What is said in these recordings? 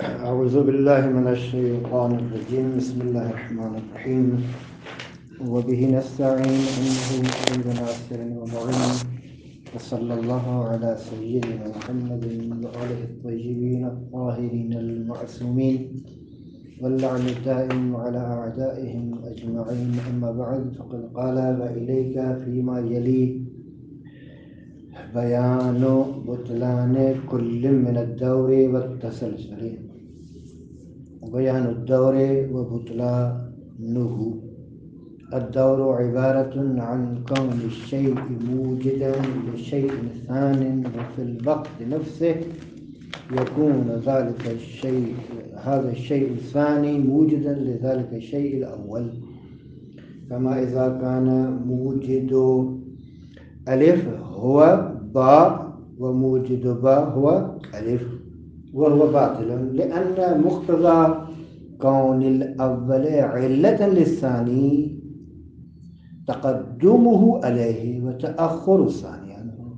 أعوذ بالله من الشيطان الرجيم. بسم الله الرحمن الرحيم. وبه نستعين إنه خير ناصر ومعين. وصلى الله على سيدنا محمد وآله الطيبين الطاهرين المعصومين واللعن الدائم على أعدائهم أجمعين. أما بعد، فقد قال وإليك فيما يلي بيان بطلان كل من الدور والتسلسل. بيان الدور وبطلانه. الدور عبارة عن كون الشيء موجدا لشيء ثان، وفي الوقت نفسه يكون هذا الشيء الثاني موجدا لذلك الشيء الأول. كما إذا كان موجد ألف هو باء وموجد باء هو ألف، وهو باطل، لأن مقتضى كون الأول علة للثاني تقدمه عليه وتأخر الثاني عنه،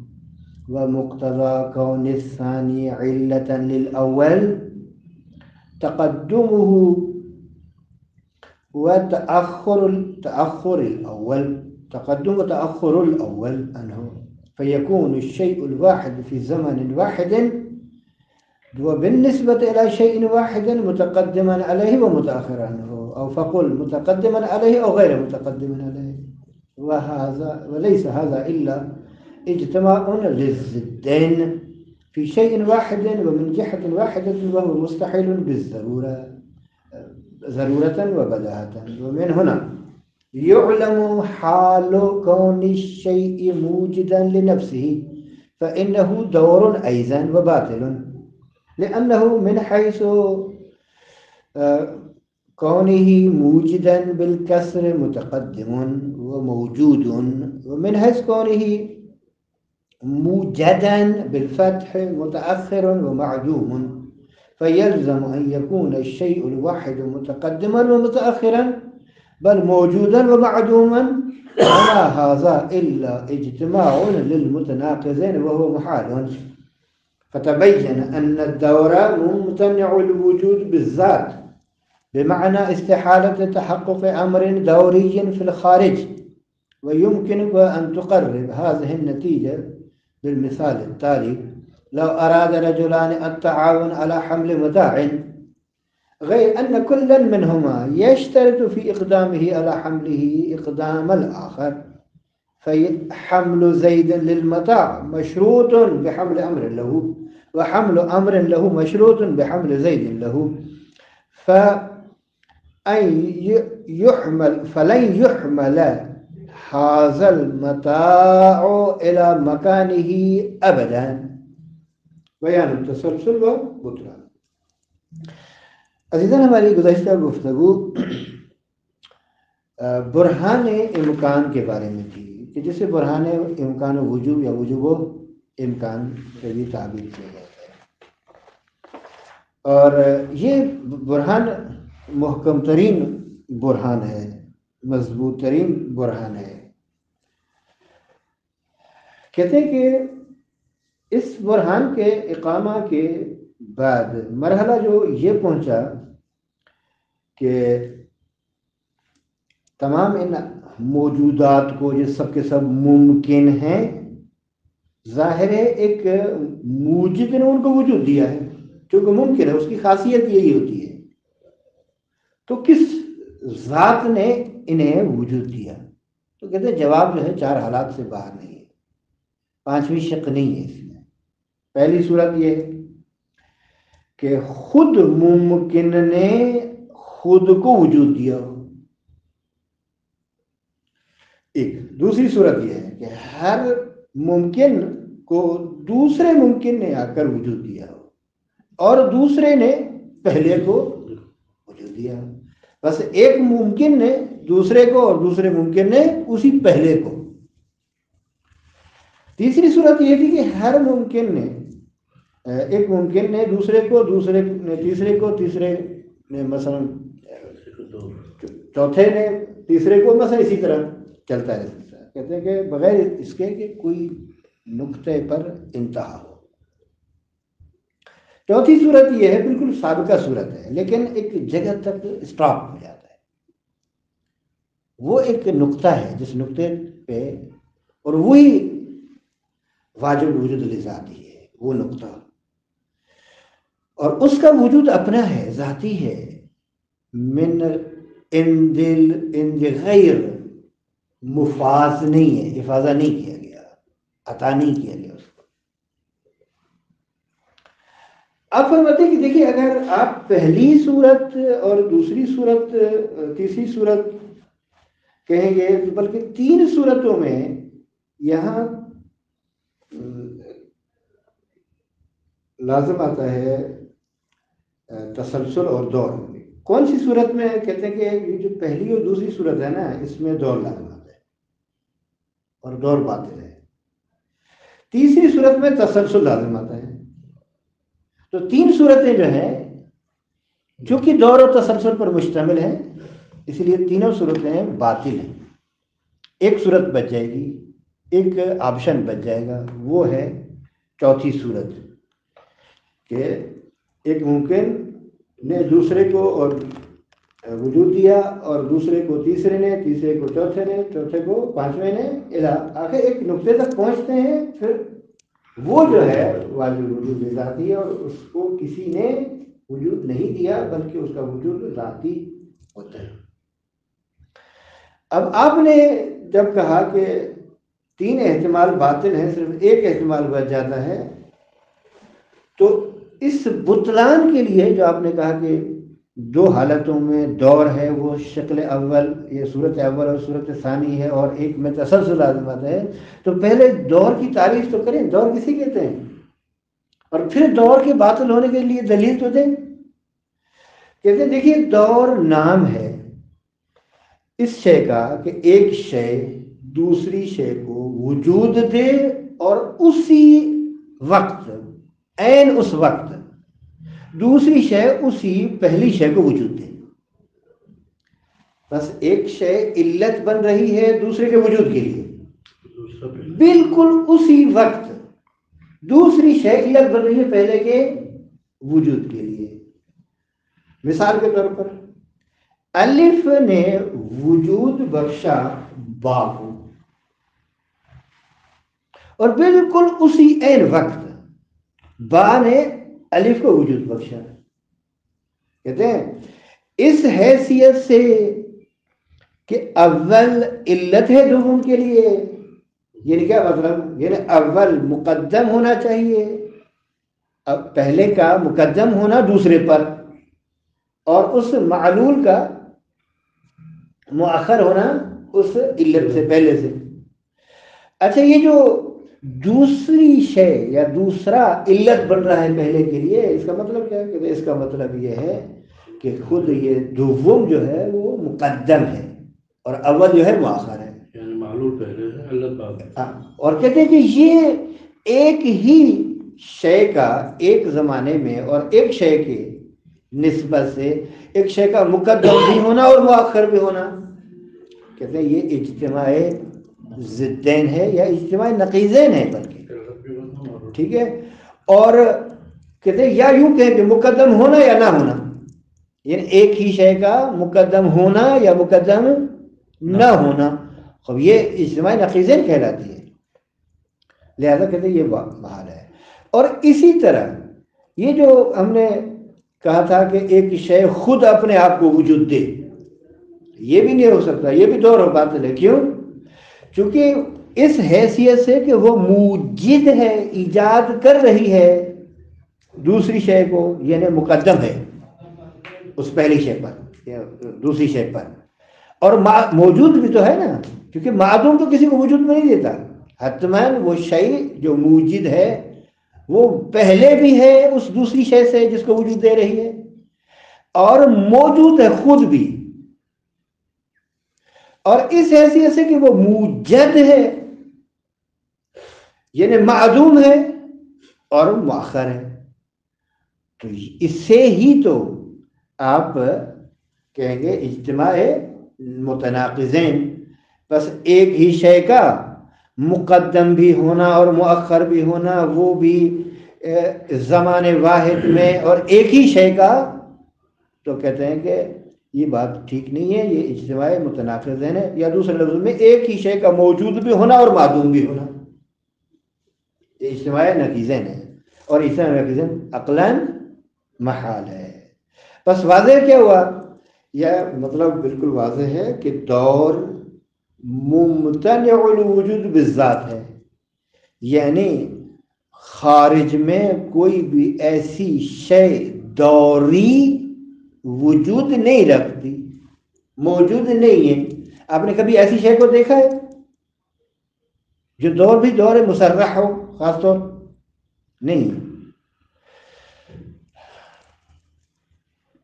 ومقتضى كون الثاني علة للأول تقدمه وتأخر الأول، تقدم وتأخر الأول عنه، فيكون الشيء الواحد في زمن واحد وبالنسبة إلى شيء واحد متقدما عليه ومتأخرا عنه، أو فقل متقدما عليه أو غير متقدم عليه. وليس هذا إلا اجتماع للضدين في شيء واحد ومن جهة واحدة، وهو مستحيل بالضرورة ضرورة وبداهة. ومن هنا يعلم حال كون الشيء موجدا لنفسه فإنه دور أيضا وباطل، لأنه من حيث كونه موجدا بالكسر متقدم وموجود، ومن حيث كونه موجدا بالفتح متأخر ومعدوم، فيلزم أن يكون الشيء الواحد متقدما ومتأخرا بل موجودا ومعدوما، وما هذا إلا اجتماع للمتناقضين وهو محال. فتبين أن الدور ممتنع الوجود بالذات، بمعنى استحالة تحقق أمر دوري في الخارج. ويمكنك أن تقرب هذه النتيجة بالمثال التالي: لو أراد رجلان التعاون على حمل متاع، غير أن كل منهما يشترط في إقدامه على حمله إقدام الآخر، فحمل زيد للمتاع مشروط بحمل أمر له، وحمل أمر له مشروط بحمل زيد له، فلن يحمل هذا المتاع إلى مكانه أبدا. بیان التسلسل و بطلان. عزیزان، ہماری گزشتہ گفتگو برہان امکان کے بارے میں تھی، کہ جسے برہان امکان وجوب یا وجوب امکان سے بھی تعبیر کیا جاتا ہے، اور یہ برہان محکم ترین برہان ہے، مضبوط ترین برہان ہے. کہتے ہیں کہ اس برہان کے اقامہ کے بعد مرحلہ جو یہ پہنچا کہ تمام ان موجودات کو یہ سب کے سب ممکن ہیں، ظاہر ہے ایک موجد نے ان کو وجود دیا ہے، کیونکہ ممکن ہے، اس کی خاصیت یہی ہوتی ہے. تو کس ذات نے انہیں وجود دیا؟ تو کہتے ہیں جواب جو ہے چار حالات سے باہر نہیں ہے، پانچویں شق نہیں ہے اس میں. پہلی صورت یہ ہے کہ خود ممکن نے خود کو وجود دیا ہو. ایک دوسری صورت یہ ہے کہ ہر ممکن کو دوسرے ممکن نے آ کر وجود دیا ہو، اور دوسرے نے پہلے کو وجود دیا ہو. بس ایک ممکن نے دوسرے کو اور دوسرے ممکن نے اسی پہلے کو. تیسری صورت یہ تھی کہ ہر ممکن نے ایک ممکن نے دوسرے کو، دوسرے نے تیسرے کو، تیسرے نے مثلا چوتھے نے تیسرے کو، مثلا اسی طرح چلتا ہے. کہتے ہیں کہ بغیر اس کے کہ کوئی نقطے پر انتہا ہو. چوتھی صورت یہ ہے بالکل سابقہ صورت ہے لیکن ایک جگہ تک اسٹاپ ہو جاتا ہے، وہ ایک نقطہ ہے جس نقطے پہ، اور وہی واجب وجود لذاتی ہے وہ نقطہ، اور اس کا وجود اپنا ہے، ذاتی ہے، من ان غیر مفاز نہیں ہے، افاظہ نہیں کیا گیا، عطا نہیں کیا گیا اس کو۔ آپ فرماتے ہیں کہ دیکھیے اگر آپ پہلی صورت اور دوسری صورت تیسری صورت کہیں گے، بلکہ 3 صورتوں میں یہاں لازم آتا ہے تسلسل اور دور۔ کون سی صورت میں کہتے ہیں کہ یہ جو پہلی اور دوسری صورت ہے نا اس میں دور لازم آتا ہے اور دور باطل ہے، تیسری صورت میں تسلسل لازم آتا ہے۔ تو 3 صورتیں جو ہیں چونکہ دور اور تسلسل پر مشتمل ہیں اس لیے تینوں صورتیں باطل ہیں۔ ایک صورت بچ جائے گی، ایک آپشن بچ جائے گا، وہ ہے چوتھی صورت کہ ایک ممکن نے دوسرے کو اور وجود دیا، اور دوسرے کو تیسرے نے، تیسرے کو چوتھے نے، چوتھے کو پانچویں نے، آخر ایک نقطے تک پہنچتے ہیں، پھر وہ جو ہے واجب وجود ذاتی ہے اور اس کو کسی نے وجود نہیں دیا بلکہ اس کا وجود ذاتی ہوتا ہے۔ اب آپ نے جب کہا کہ 3 احتمال باطل ہیں، صرف ایک احتمال بچ جاتا ہے، تو اس بطلان کے لیے جو آپ نے کہا کہ 2 حالتوں میں دور ہے، وہ شکل اول، یہ صورت اول اور صورت ثانی ہے، اور ایک میں تسلسل لازمات ہے، تو پہلے دور کی تعریف تو کریں، دور کسی کہتے ہیں، اور پھر دور کے باطل ہونے کے لیے دلیل تو دیں۔ کہتے ہیں دیکھیے دور نام ہے اس شے کا کہ ایک شے دوسری شے کو وجود دے اور اسی وقت، عین اس وقت دوسری شے اسی پہلی شے کو وجود دے۔ بس ایک شے علت بن رہی ہے دوسرے کے وجود کے لیے، بالکل اسی وقت دوسری شے علت بن رہی ہے پہلے کے وجود کے لیے۔ مثال کے طور پر الف نے وجود بخشا با کو، اور بالکل اسی عین وقت با نے الف کو وجود بخشا۔ کہتے ہیں اس حیثیت سے کہ اول علت ہے دوم کے لیے، یعنی کیا مطلب، یعنی اول مقدم ہونا چاہیے، اب پہلے کا مقدم ہونا دوسرے پر، اور اس معلول کا مؤخر ہونا اس علت سے پہلے سے۔ اچھا یہ جو دوسری شے یا دوسرا علت بن رہا ہے پہلے کے لیے، اس کا مطلب کیا ہے؟ اس کا مطلب یہ ہے کہ خود یہ دوم جو ہے وہ مقدم ہے اور اول جو ہے مؤخر ہے، یعنی معلول پہلے ہے علت بعد ہے۔ اور کہتے ہیں کہ یہ ایک ہی شے کا ایک زمانے میں اور ایک شے کے نسبت سے ایک شے کا مقدم بھی ہونا اور مؤخر بھی ہونا، کہتے ہیں یہ اجتماع ضدین ہے یا اجتماع نقیضین ہے بلکہ، ٹھیک ہے۔ اور کہتے ہیں یا یوں کہیں کہ مقدم ہونا یا نہ ہونا، یعنی ایک ہی شے کا مقدم ہونا یا مقدم نہ ہونا، اب یہ اجتماع نقیضین کہلاتی ہے، لہذا کہتے ہیں یہ محال ہے۔ اور اسی طرح یہ جو ہم نے کہا تھا کہ ایک شے خود اپنے آپ کو وجود دے، یہ بھی نہیں ہو سکتا، یہ بھی دور و باطل ہے۔ کیوں؟ چونکہ اس حیثیت سے کہ وہ موجد ہے، ایجاد کر رہی ہے دوسری شے کو، یعنی مقدم ہے اس پہلی شے پر یا دوسری شے پر، اور موجود بھی تو ہے نا، کیونکہ معدوم تو کسی کو وجود میں نہیں دیتا، حتماً وہ شے جو موجد ہے وہ پہلے بھی ہے اس دوسری شے سے جس کو وجود دے رہی ہے، اور موجود ہے خود بھی، اور اس حیثیت سے کہ وہ موجد ہے یعنی معدوم ہے اور مؤخر ہے، تو اس سے ہی تو آپ کہیں گے اجتماع متناقضین، بس ایک ہی شے کا مقدم بھی ہونا اور مؤخر بھی ہونا، وہ بھی زمان واحد میں اور ایک ہی شے کا، تو کہتے ہیں کہ یہ بات ٹھیک نہیں ہے، یہ اجتماع متناقضین ہے، یا دوسرے لفظوں میں ایک ہی شے کا موجود بھی ہونا اور معدوم بھی ہونا، یہ اجتماع نقیضین ہے، اور اجتماع نقیضین عقلاً محال ہے۔ بس واضح کیا ہوا؟ یہ مطلب بالکل واضح ہے کہ دور ممتنع الوجود بالذات ہے، یعنی خارج میں کوئی بھی ایسی شے دوری وجود نہیں رکھتی، موجود نہیں ہے۔ آپ نے کبھی ایسی شے کو دیکھا ہے جو دور بھی دور مسرح ہو؟ خاص طور نہیں۔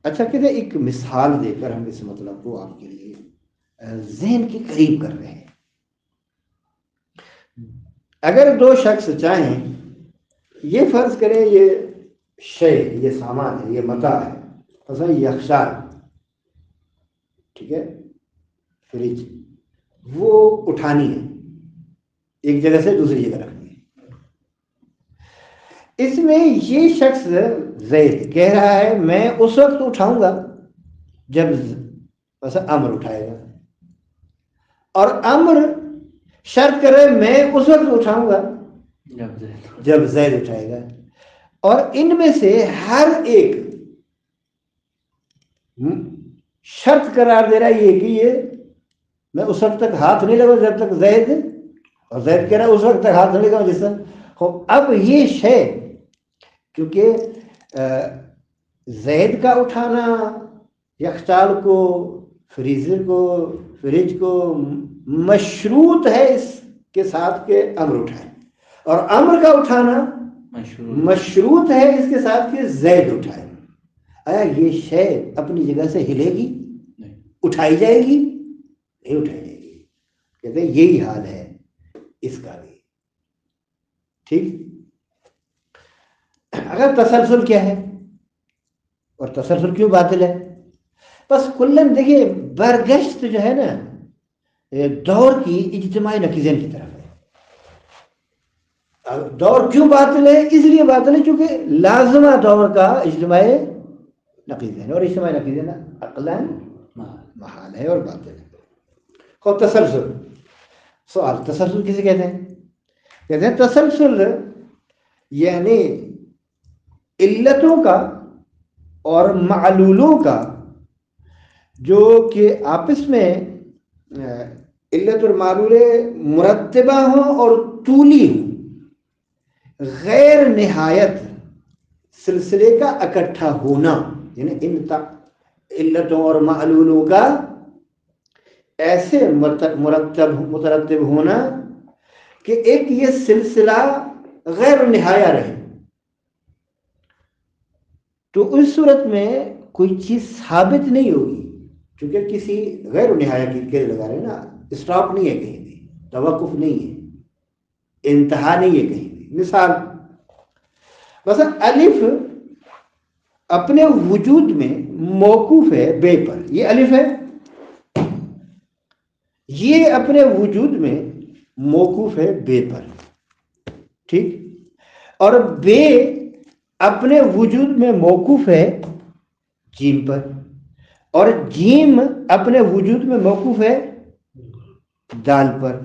اچھا، کہتے ہیں ایک مثال دے کر ہم اس مطلب کو آپ کے لیے ذہن کے قریب کر رہے ہیں۔ اگر دو شخص چاہیں، یہ فرض کریں یہ شے، یہ سامان ہے، یہ متاع ہے، مثلا یخچال، ٹھیک ہے، فریج، وہ اٹھانی ہے، ایک جگہ سے دوسری جگہ رکھنی ہے۔ اس میں یہ شخص زید کہہ رہا ہے میں اس وقت اٹھاؤں گا جب مثلا امر اٹھائے گا، اور امر شرط کرے میں اس وقت اٹھاؤں گا جب زید اٹھائے گا، اور ان میں سے ہر ایک شرط قرار دے رہا ہے یہ کہ یہ میں اس وقت تک ہاتھ نہیں لگاؤں جب تک زید، اور زید کہہ رہا ہے اس وقت تک ہاتھ نہیں لگاؤں جس طرح۔ اب یہ شے کیونکہ زید کا اٹھانا یخچال کو، فریزر کو، فریج کو مشروط ہے اس کے ساتھ کہ امر اٹھائے، اور امر کا اٹھانا مشروط ہے اس کے ساتھ کہ زید اٹھائے۔ آیا یہ شے اپنی جگہ سے ہلے گی؟ اٹھائی جائے گی؟ نہیں اٹھائی جائے گی۔ کہتے ہیں یہی حال ہے اس کا بھی، ٹھیک۔ اگر تسلسل کیا ہے اور تسلسل کیوں باطل ہے؟ بس کلن دیکھیے برگشت جو ہے نا دور کی اجتماعی نقیضین کی طرف ہے۔ دور کیوں باطل ہے؟ اس لیے باطل ہے چونکہ لازمہ دور کا اجتماعی نقیضین، اور اجتماعی نقیضین عقلاً محال ہے اور باطل ہے۔ خود تسلسل، سوال تسلسل کسے کہتے ہیں؟ کہتے ہیں تسلسل یعنی علتوں کا اور معلولوں کا جو کہ آپس میں علت اور معلول مرتبہ ہوں اور طولی ہوں، غیر نہایت سلسلے کا اکٹھا ہونا، یعنی ان علتوں اور معلولوں کا ایسے مترتب ہونا کہ ایک یہ سلسلہ غیر نہایہ رہے، تو اس صورت میں کوئی چیز ثابت نہیں ہوگی، کیونکہ کسی غیر نہایہ کی قید لگا رہے نا، اسٹاپ نہیں ہے کہیں بھی، توقف نہیں ہے، انتہا نہیں ہے کہیں بھی۔ مثال مثلا الف اپنے وجود میں موقوف ہے بے پر، یہ الف ہے، یہ اپنے وجود میں موقوف ہے بے پر، ٹھیک، اور بے اپنے وجود میں موقوف ہے جیم پر، اور جیم اپنے وجود میں موقوف ہے دال پر،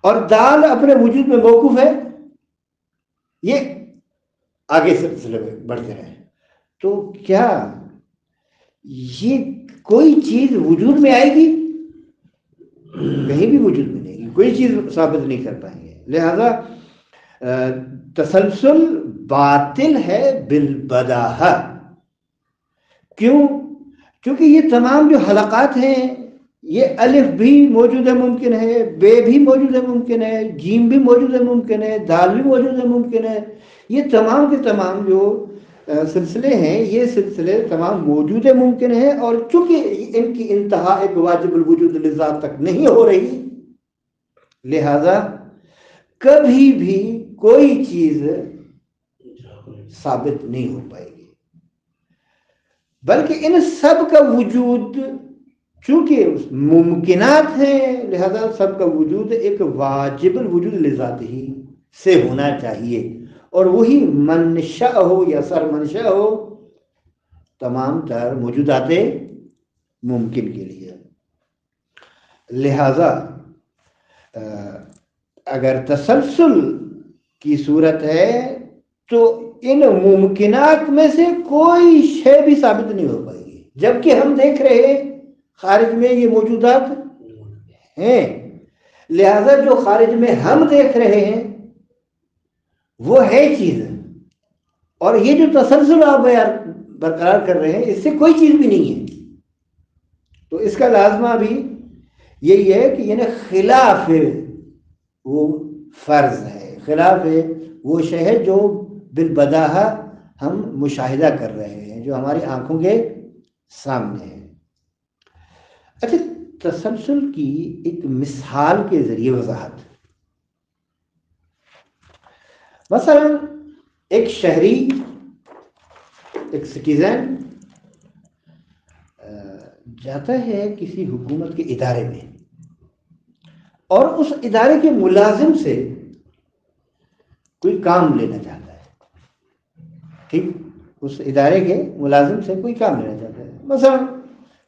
اور دال اپنے وجود میں موقوف ہے، یہ آگے سلسلے میں بڑھتے رہے۔ تو کیا یہ کوئی چیز وجود میں آئے گی؟ کہیں بھی وجود میں نہیں، کوئی چیز ثابت نہیں کر پائیں گے۔ لہذا تسلسل باطل ہے بالبداہہ۔ کیوں؟ کیونکہ یہ تمام جو حلقات ہیں، یہ الف بھی موجود ہے ممکن ہے، بے بھی موجود ہے ممکن ہے، جیم بھی موجود ہے ممکن ہے، دال بھی موجود ہے ممکن ہے، یہ تمام کے تمام جو سلسلے ہیں، یہ سلسلے تمام موجود ہے ممکن ہے، اور چونکہ ان کی انتہا ایک واجب الوجود لذات تک نہیں ہو رہی، لہذا کبھی بھی کوئی چیز ثابت نہیں ہو پائے گی، بلکہ ان سب کا وجود چونکہ ممکنات ہیں، لہذا سب کا وجود ایک واجب الوجود لذات ہی سے ہونا چاہیے، اور وہی منشأ ہو یا سرمنشأ ہو تمام تر موجودات ممکن کے لیے. لہذا اگر تسلسل کی صورت ہے تو ان ممکنات میں سے کوئی شے بھی ثابت نہیں ہو پائے گی، جبکہ ہم دیکھ رہے ہیں خارج میں یہ موجودات ہیں. لہذا جو خارج میں ہم دیکھ رہے ہیں وہ ہے چیز، اور یہ جو تسلسل آپ برقرار کر رہے ہیں اس سے کوئی چیز بھی نہیں ہے. تو اس کا لازمہ بھی یہی ہے کہ یعنی خلاف وہ فرض ہے، خلاف وہ شے ہے جو بالبداہہ ہم مشاہدہ کر رہے ہیں، جو ہماری آنکھوں کے سامنے ہے. اچھا، تسلسل کی ایک مثال کے ذریعے وضاحت. مثلا ایک شہری، ایک سٹیزن جاتا ہے کسی حکومت کے ادارے میں اور اس ادارے کے ملازم سے کوئی کام لینا چاہتا ہے. ٹھیک، اس ادارے کے ملازم سے کوئی کام لینا چاہتا ہے. مثلا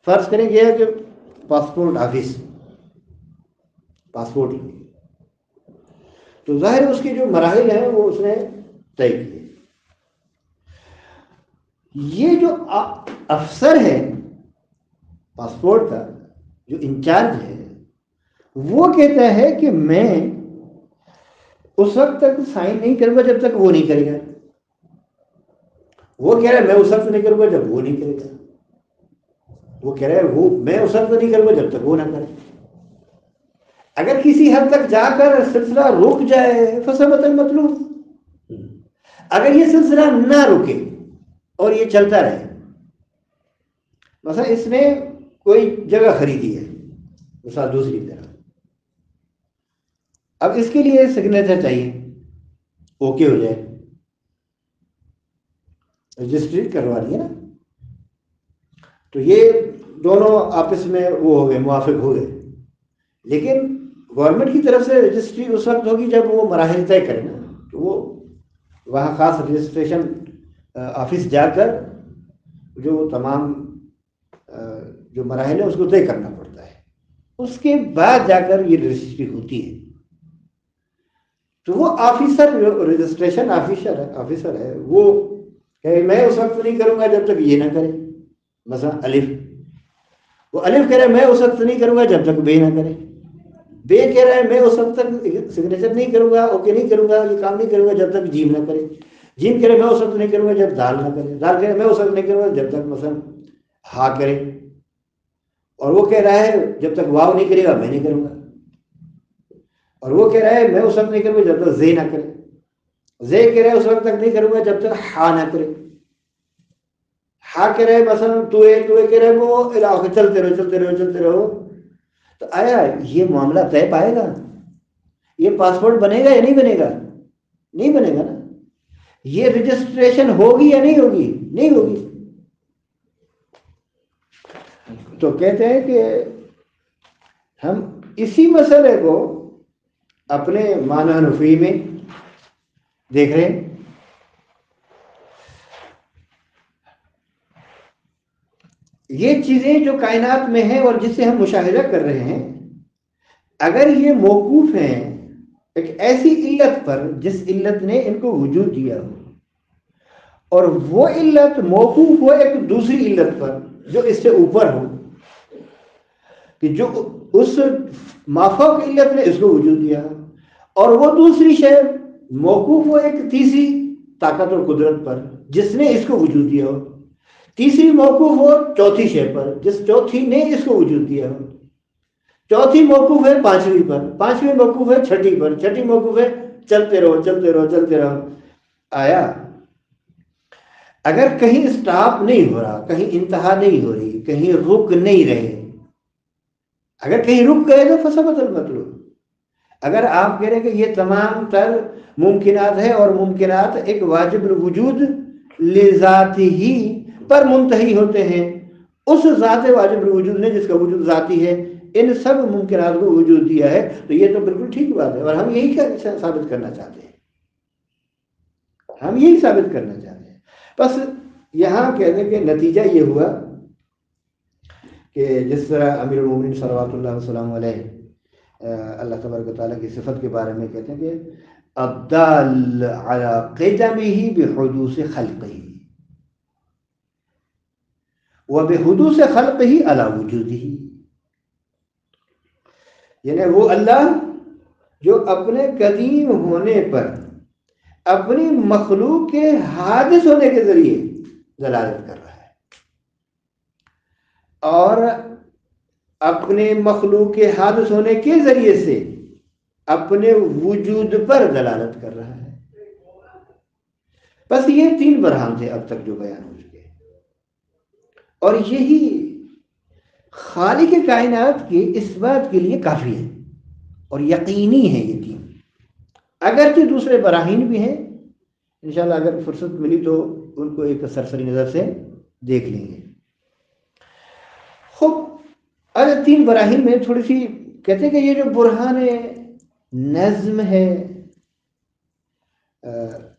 فرض کریں گے کہ پاسپورٹ آفس، پاسپورٹ، تو ظاہر اس کے جو مراحل ہیں وہ اس نے طے کیے. یہ جو افسر ہے پاسپورٹ کا، جو انچارج ہے، وہ کہتا ہے کہ میں اس وقت تک سائن نہیں کروں گا جب تک وہ نہیں کرے گا. وہ کہہ رہا ہے میں اس وقت نہیں کروں گا جب وہ نہیں کرے گا. وہ کہہ رہا ہے میں اس وقت نہیں کروں گا جب تک وہ نہ کرے. اگر کسی حد تک جا کر سلسلہ رک جائے فثبت المطلوب. اگر یہ سلسلہ نہ رکے اور یہ چلتا رہے، مثلا اس نے کوئی جگہ خریدی ہے مثلا دوسری طرف، اب اس کے لیے سگنیچر چاہیے، اوکے ہو جائے، رجسٹری کروا لی نا، تو یہ دونوں آپس میں وہ ہو گئے، موافق ہو گئے. لیکن گورنمنٹ کی طرف سے رجسٹری اس وقت ہوگی جب وہ مراحل طے کرے نا. تو وہ وہاں خاص رجسٹریشن آفس جا کر جو تمام جو مراحل ہیں اس کو طے کرنا پڑتا ہے، اس کے بعد جا کر یہ رجسٹری ہوتی ہے. تو وہ آفیسر جو رجسٹریشن آفیسر ہے وہ کہ میں اس وقت نہیں کروں گا جب تک یہ نہ کرے. مثلا الف، وہ الف کہہ رہا ہے میں اس وقت نہیں کروں گا جب تک بے نہ کرے. بے کہہ رہا ہے میں اس وقت تک سگنیچر نہیں کروں گا، اوکے نہیں کروں گا، یہ کام نہیں کروں گا جب تک جیم نہ کرے. جیم کہہ رہا ہے میں اس وقت نہیں کروں گا جب دال نہ کرے. دال کہہ رہا ہے میں اس وقت نہیں کروں گا جب تک مثلا ہا کرے. اور وہ کہہ رہا ہے جب تک واو نہیں کرے گا میں نہیں کروں گا. اور وہ کہہ رہا ہے میں اس وقت نہیں کروں گا جب تک زے نہ کرے. زے کہہ رہا ہے اس وقت تک نہیں کروں گا جب تک ہا نہ کرے. ہا کہہ رہا ہے مثلا تو کہہ رہا ہے وہ علاقے چلتے رہو. تو آیا یہ معاملہ طے پائے گا؟ یہ پاسپورٹ بنے گا یا نہیں بنے گا؟ نہیں بنے گا نا. یہ رجسٹریشن ہوگی یا نہیں ہوگی؟ نہیں ہوگی. تو کہتے ہیں کہ ہم اسی مسئلے کو اپنے معنی نفی میں دیکھ رہے ہیں. یہ چیزیں جو کائنات میں ہیں اور جس سے ہم مشاہدہ کر رہے ہیں، اگر یہ موقوف ہیں ایک ایسی علت پر جس علت نے ان کو وجود دیا ہو، اور وہ علت موقوف ہو ایک دوسری علت پر جو اس سے اوپر ہو، کہ جو اس مافوق علت نے اس کو وجود دیا ہو، اور وہ دوسری شے موقوف ہو ایک تیسری طاقت اور قدرت پر جس نے اس کو وجود دیا ہو، تیسری موقوف ہو چوتھی شے پر جس چوتھی نے اس کو وجود دیا ہو، چوتھی موقوف ہے پانچویں پر، پانچویں موقوف ہے چھٹی پر، چھٹی موقوف ہے چلتے رہو. آیا اگر کہیں اسٹاپ نہیں ہو رہا، کہیں انتہا نہیں ہو رہی، کہیں رک نہیں رہے، اگر کہیں رک گئے تو فثبت المطلوب. اگر آپ کہہ رہے ہیں کہ یہ تمام تر ممکنات ہے اور ممکنات ایک واجب الوجود لذات ہی پر منتہی ہوتے ہیں، اس ذات واجب الوجود نے جس کا وجود ذاتی ہے ان سب ممکنات کو وجود دیا ہے، تو یہ تو بالکل ٹھیک بات ہے اور ہم یہی ثابت کرنا چاہتے ہیں. ہم یہی ثابت کرنا چاہتے ہیں. بس یہاں کہنے کہ نتیجہ یہ ہوا کہ جس طرح امیر المومنین صلوات اللہ وسلم علیہ اللہ تبارک و تعالیٰ کی صفت کے بارے میں کہتے ہیں کہ الدال علی قدمہ بحدوث خلقہ وبحدوث خلقہ علی وجودہ، یعنی وہ اللہ جو اپنے قدیم ہونے پر اپنی مخلوق کے حادث ہونے کے ذریعے دلالت کر رہا ہے اور اپنے مخلوق کے حادث ہونے کے ذریعے سے اپنے وجود پر دلالت کر رہا ہے. بس یہ 3 برہان تھے اب تک جو بیان ہو چکے، اور یہی خالق کائنات کی اس بات کے لیے کافی ہے اور یقینی ہے یہ 3. اگرچہ دوسرے براہین بھی ہیں، انشاءاللہ اگر فرصت ملی تو ان کو ایک سرسری نظر سے دیکھ لیں گے. خوب اگر 3 براہین میں تھوڑی سی کہتے ہیں کہ یہ جو برہان نظم ہے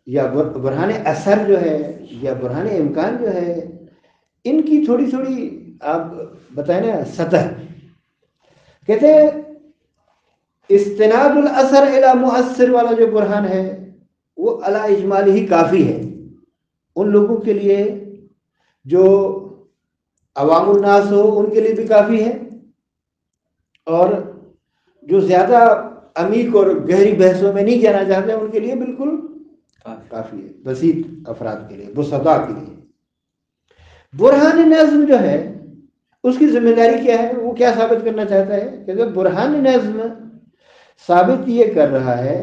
یا برہان اثر جو ہے یا برہان امکان جو ہے، ان کی تھوڑی آپ بتائیں نا سطح. کہتے ہیں استناد الاثر الی مؤثر والا جو برہان ہے وہ علی اجمال ہی کافی ہے ان لوگوں کے لیے جو عوام الناس ہو، ان کے لیے بھی کافی ہے، اور جو زیادہ عمیق اور گہری بحثوں میں نہیں جانا چاہتے ان کے لیے بالکل کافی ہے، بسیط افراد کے لیے، بسطاء کے لیے. برہان نظم جو ہے اس کی ذمہ داری کیا ہے؟ وہ کیا ثابت کرنا چاہتا ہے کہ برہان نظم ثابت یہ کر رہا ہے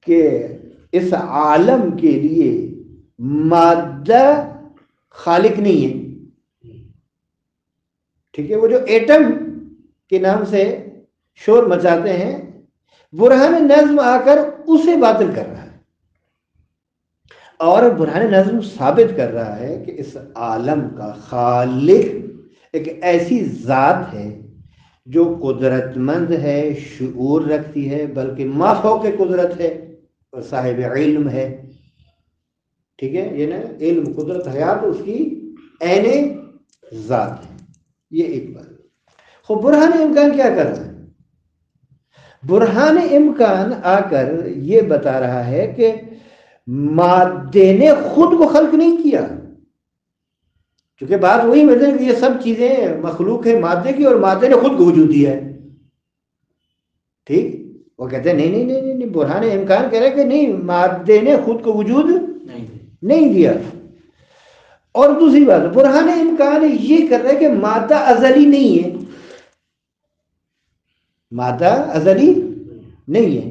کہ اس عالم کے لیے مادہ خالق نہیں ہے. ٹھیک ہے، وہ جو ایٹم کے نام سے شور مچاتے ہیں، برہان نظم آ کر اسے باطل کر رہا ہے، اور برہان نظم ثابت کر رہا ہے کہ اس عالم کا خالق ایک ایسی ذات ہے جو قدرت مند ہے، شعور رکھتی ہے، بلکہ ما فوق قدرت ہے اور صاحب علم ہے. ٹھیک ہے، یہ نا علم، قدرت، حیات اس کی عین ذات ہے. یہ ایک بات. خب برہان امکان کیا کر رہا ہے؟ برہان امکان آ کر یہ بتا رہا ہے کہ مادے نے خود کو خلق نہیں کیا، چونکہ بات وہی مطلب کہ یہ سب چیزیں مخلوق ہے مادے کی اور مادے نے خود کو وجود دیا ہے. ٹھیک، وہ کہتے ہیں نہیں، برہان امکان کہہ رہے کہ نہیں، مادے نے خود کو وجود نہیں دیا. اور دوسری بات برہان امکان یہ کر رہا ہے کہ مادہ ازلی نہیں ہے، مادہ ازلی نہیں ہے.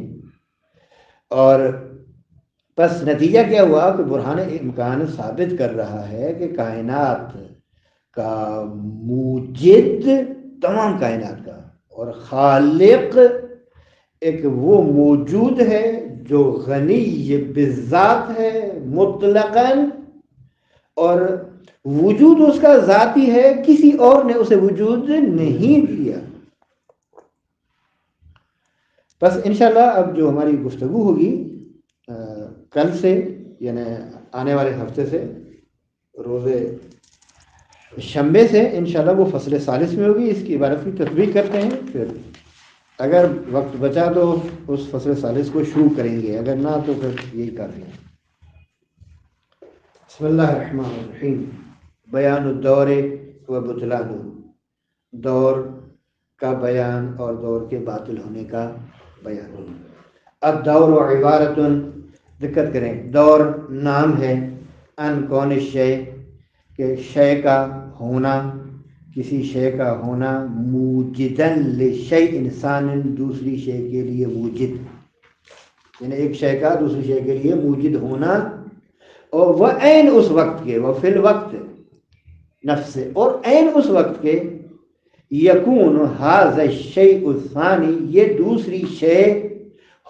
اور بس نتیجہ کیا ہوا کہ برہان امکان ثابت کر رہا ہے کہ کائنات کا موجد، تمام کائنات کا، اور خالق ایک وہ موجود ہے جو غنی بالذات ہے مطلقاً، اور وجود اس کا ذاتی ہے، کسی اور نے اسے وجود نہیں دیا. بس انشاءاللہ اب جو ہماری گفتگو ہوگی کل سے، یعنی آنے والے ہفتے سے، روز شنبے سے انشاءاللہ وہ فصل ثالث میں ہوگی. اس کی عبارت کی تطبیق کرتے ہیں، پھر اگر وقت بچا تو اس فصل ثالث کو شروع کریں گے، اگر نہ تو پھر یہی کافی ہے. بسم اللہ الرحمن الرحیم. بیان الدور و بطلان، دور کا بیان اور دور کے باطل ہونے کا بیان. الدور عبارت، دقت کریں، دور نام ہے، ان کون الشیء، کہ شے کا ہونا، کسی شے کا ہونا، موجدن لشیء انسان، دوسری شے کے لیے موجد، یعنی ایک شے کا دوسری شے کے لیے موجد ہونا، اور وہ عین اس وقت کے، وہ فی الوقت نفس، اور عین اس وقت کے، یکون ھذا الشیء الثانی، یہ دوسری شے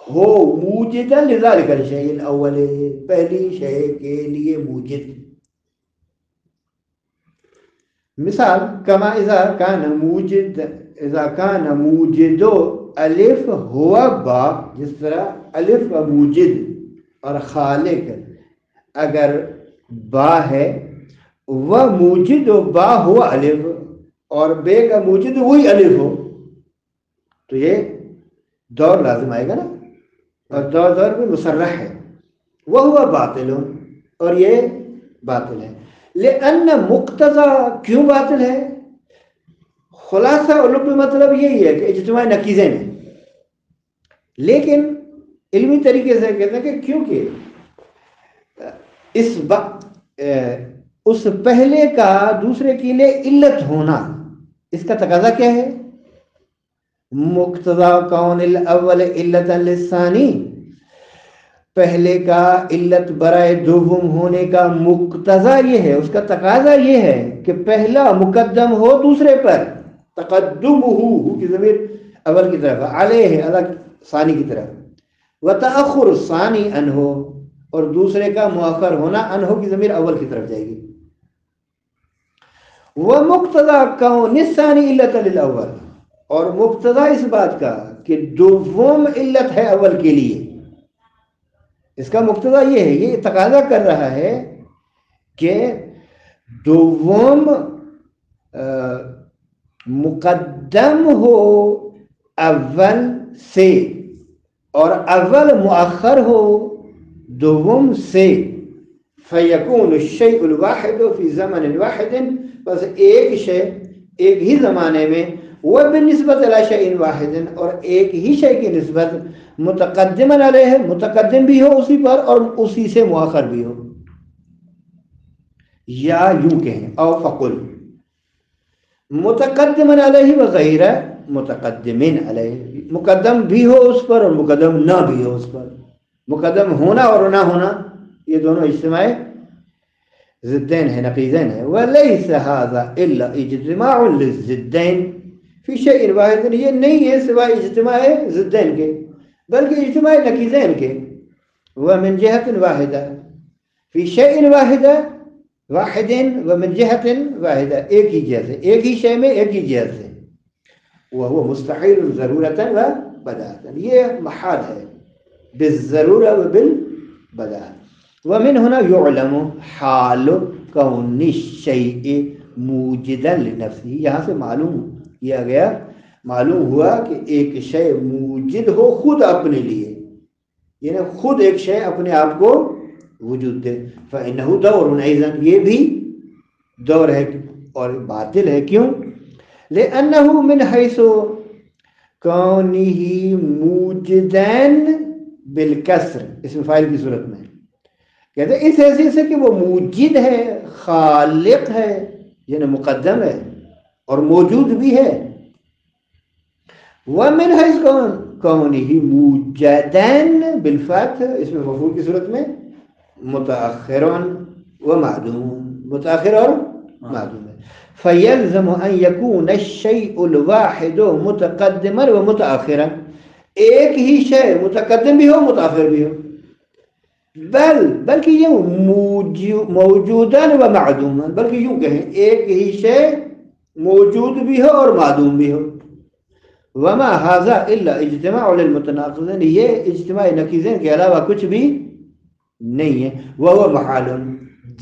ہو موجدا لذلک الشیء الاول، پہلی شے کے لیے موجد. مثال کما اذا کان موجدو الف ہوا با، جس طرح الف کا موجد اور خالق اگر با ہے و موجد و با ہوا الف اور بے کا موجد وہی الف ہو تو یہ دور لازم آئے گا نا، اور دور میں مصرح ہے، وہ ہوا باطل اور یہ باطل ہے۔ لأن مقتضا کیوں باطل ہے؟ خلاصہ علوم میں مطلب یہی ہے کہ اجتماع نقیضین ہیں، لیکن علمی طریقے سے کہتے ہیں کہ کیونکہ اس پہلے کا دوسرے کے لیے علت ہونا، اس کا تقاضا کیا ہے؟ مقتضا کون الاول علت للثانی، پہلے کا علت برائے دوم ہونے کا مقتضا یہ ہے، اس کا تقاضا یہ ہے کہ پہلا مقدم ہو دوسرے پر، تقدمہ کی ضمیر اول کی طرف، علیہ الگ ثانی کی طرف، وتأخر ثانی عنہ اور دوسرے کا مؤخر ہونا عنہ کی ضمیر اول کی طرف جائے گی۔ ومقتضا کون الثانی علت للاول، اور مقتضا اس بات کا کہ دوم علت ہے اول کے لیے، اس کا مقتضا یہ ہے، یہ تقاضا کر رہا ہے کہ دوم مقدم ہو اول سے اور اول مؤخر ہو دوم سے، فیکون الشیء الواحد فی زمن واحد، بس ایک شے ایک ہی زمانے میں، وہ بالنسبت الی شیء واحد اور ایک ہی شے کی نسبت متقدما علیہ، متقدم بھی ہو اسی پر اور اسی سے مؤخر بھی ہو، یا یوں کہیں او فقل متقدما علیہ وغیر متقدمین علیہ، مقدم بھی ہو اس پر اور مقدم نہ بھی ہو اس پر، مقدم ہونا اور نہ ہونا یہ دونوں اجتماع ضدین ہیں، نقیضین ہیں۔ ولیس ھذا الا اجتماع للضدین فی شیء واحد، یہ نہیں ہے سوائے اجتماع ضدین کے بلکہ اجتماع نقیضین کے، ومن جہت واحدہ فی شیء واحدہ واحد ومن جہت واحدہ، ایک ہی جہت سے، ایک ہی شے میں ایک ہی جہت سے، وہو مستحیل ضرورتا و بداتا، یہ محال ہے بالضرورہ و بالبداء۔ ومن هنا يعلم حال کون الشیء موجدا لنفسه، یہاں سے معلوم کیا گیا، معلوم ہوا کہ ایک شے موجد ہو خود اپنے لیے، یعنی خود ایک شے اپنے آپ کو وجود دے، فإنه دور أيضا، یہ بھی دور ہے اور باطل ہے، کیوں؟ لأنه من حيث كونه موجدان بالکسر، اسم فاعل کی صورت میں کہتے ہیں اس حیثیت سے کہ وہ موجد ہے، خالق ہے، یعنی مقدم ہے اور موجود بھی ہے، ومن حیث کونه موجدان بالفتح، اس میں مفعول کی صورت میں متأخر و معدوم، متأخر اور معدوم ہے، فیلزم ان یکون الشیء الواحد متقدما و متأخرا، ایک ہی شے متقدم بھی ہو متأخر بھی ہو، بلکہ یہ موجودان و معدوما، بلکہ یوں کہیں ایک ہی شے موجود بھی ہو اور معدوم بھی ہو، وما ھذا الا اجتماع للمتناقضین، یہ اجتماع نقیضین کے علاوہ کچھ بھی نہیں ہے، وہو محال،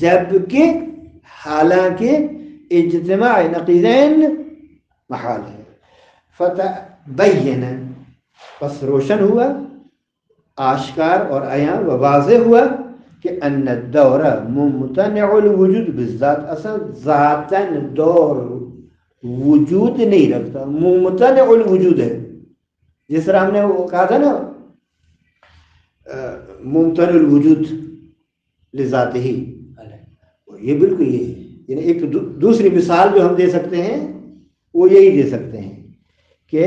جبکہ حالانکہ اجتماع نقیضین محال ہے، فتبین، پس روشن ہوا، آشکار اور عیاں و واضح ہوا کہ ان الدور ممتنع الوجود بالذات، اصلا ذاتاً دور وجود نہیں رکھتا، ممتنع الوجود ہے، جس طرح ہم نے وہ کہا تھا نا ممتنع الوجود لذاتہ ہی، یہ بالکل یہ ہے، یعنی ایک دوسری مثال جو ہم دے سکتے ہیں وہ یہی دے سکتے ہیں کہ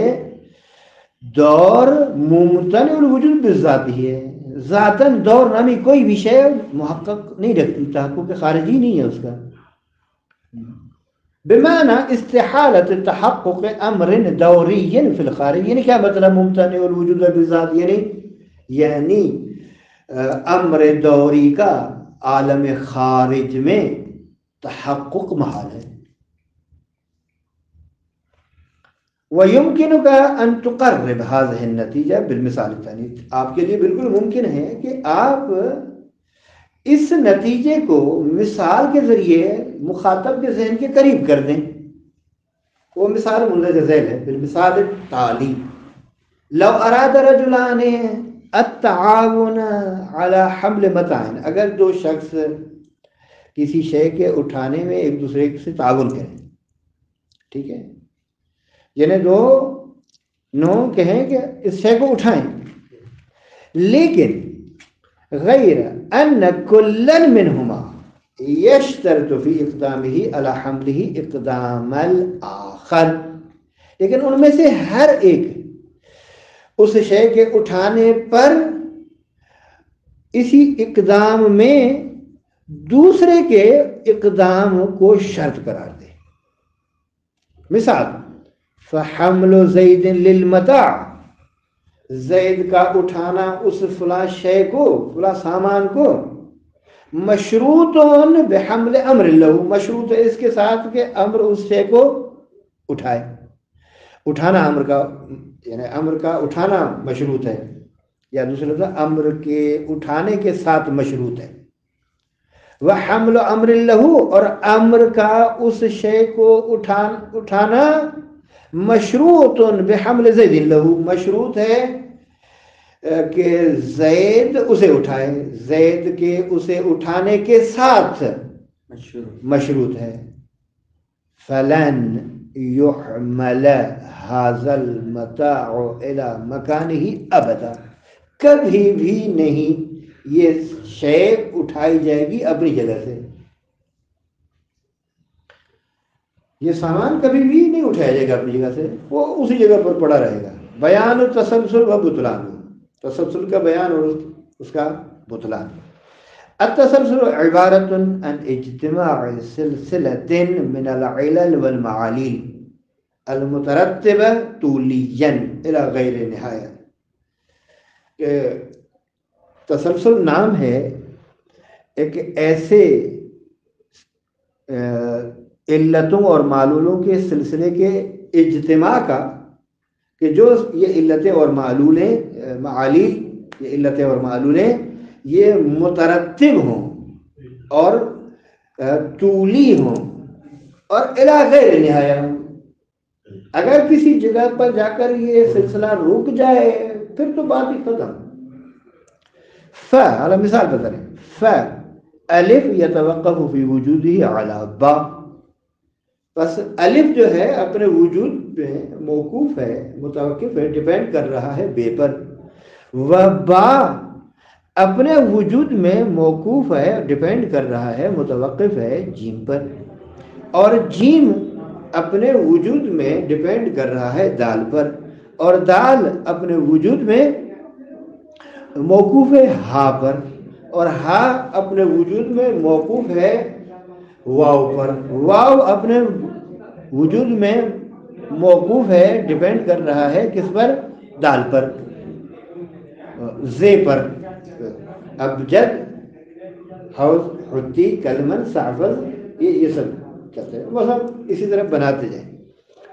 دور ممتنع الوجود بالذات ہی ہے، ذاتاً دور نامی کوئی بھی شے محقق نہیں رکھتی، تحقق خارجی نہیں ہے اس کا، بمعنی استحالت تحقق امر دوری فی الخارج، یعنی کیا مطلب ممتنع الوجود بالذات، یعنی امر دوری کا عالم خارج میں تحقق محال ہے۔ وَيُمْكِنُكَ أَن تُقَرِّبْ هَذِهِ النَّتِيجَةَ بِالْمِثَالِ الثَّانِي، آپ کے لیے بالکل ممکن ہے کہ آپ اس نتیجے کو مثال کے ذریعے مخاطب کے ذہن کے قریب کر دیں. وہ مثال مندرجہ ذیل ہے. بالمثال التالی لو اراد رجلان التعاون على حمل متاع، اگر دو شخص کسی شے کے اٹھانے میں ایک دوسرے سے تعاون کریں، ٹھیک ہے، یعنی دونوں کہیں کہ اس شے کو اٹھائیں، لیکن غیر ان کلا منہما یشترط فی اقدامہ علی حملہ اقدام الآخر، لیکن ان میں سے ہر ایک اس شے کے اٹھانے پر اسی اقدام میں دوسرے کے اقدام کو شرط قرار دے. مثال فحمل زید للمتاع، زید کا اٹھانا اس فلاں شے کو، فلاں سامان کو، مشروط بحمل امر لہو، مشروط ہے اس کے ساتھ کہ امر اس شے کو اٹھائے. اٹھانا امر کا، یعنی امر کا اٹھانا مشروط ہے، یا دوسرے لفظ امر کے اٹھانے کے ساتھ مشروط ہے. وحمل امر لہو، اور امر کا اس شے کو اٹھانا مشروط بحمل زید لہو، مشروط ہے کہ زید اسے اٹھائے، زید کے اسے اٹھانے کے ساتھ مشروط ہے. فلن يحمل هذا المتاع الى مكانه ابدا، کبھی بھی نہیں یہ شے اٹھائی جائے گی اپنی جگہ سے، یہ سامان کبھی بھی نہیں اٹھایا جائے گا اپنی جگہ سے، وہ اسی جگہ پر پڑا رہے گا. بیان التسلسل و بطلان، تسلسل کا بیان اور اس کا بطلان. التسلسل عبارت عن اجتماع سلسلة من العلل والمعاليل المترتبة طوليا الى غیر نہایت. تسلسل نام ہے ایک ایسے علتوں اور معلولوں کے سلسلے کے اجتماع کا کہ جو یہ علتیں اور معالیل، یہ علتیں اور معلولیں یہ مترتب ہوں اور طولی ہوں اور الی غیر نہایہ ہوں. اگر کسی جگہ پر جا کر یہ سلسلہ رک جائے پھر تو بات ہی ختم. علی مثال بتا رہے الف یتوقف فی وجودہ علی با، بس الف جو ہے اپنے وجود میں موقوف ہے، متوقف ہے، ڈیپینڈ کر رہا ہے بے پر. و با اپنے وجود میں موقوف ہے، ڈیپینڈ کر رہا ہے، متوقف ہے جیم پر. اور جیم اپنے وجود میں ڈیپینڈ کر رہا ہے دال پر، اور دال اپنے وجود میں موقوف ہے ہا پر، اور ہا اپنے وجود میں موقوف ہے واو پر. واو اپنے وجود میں موقوف ہے، ڈیپینڈ کر رہا ہے کس پر؟ دال پر، زے پر. ابجد، حوض، حتی، کلمن، سعفز، یہ سب کہتے ہیں. وہ سب اسی طرح بناتے جائیں.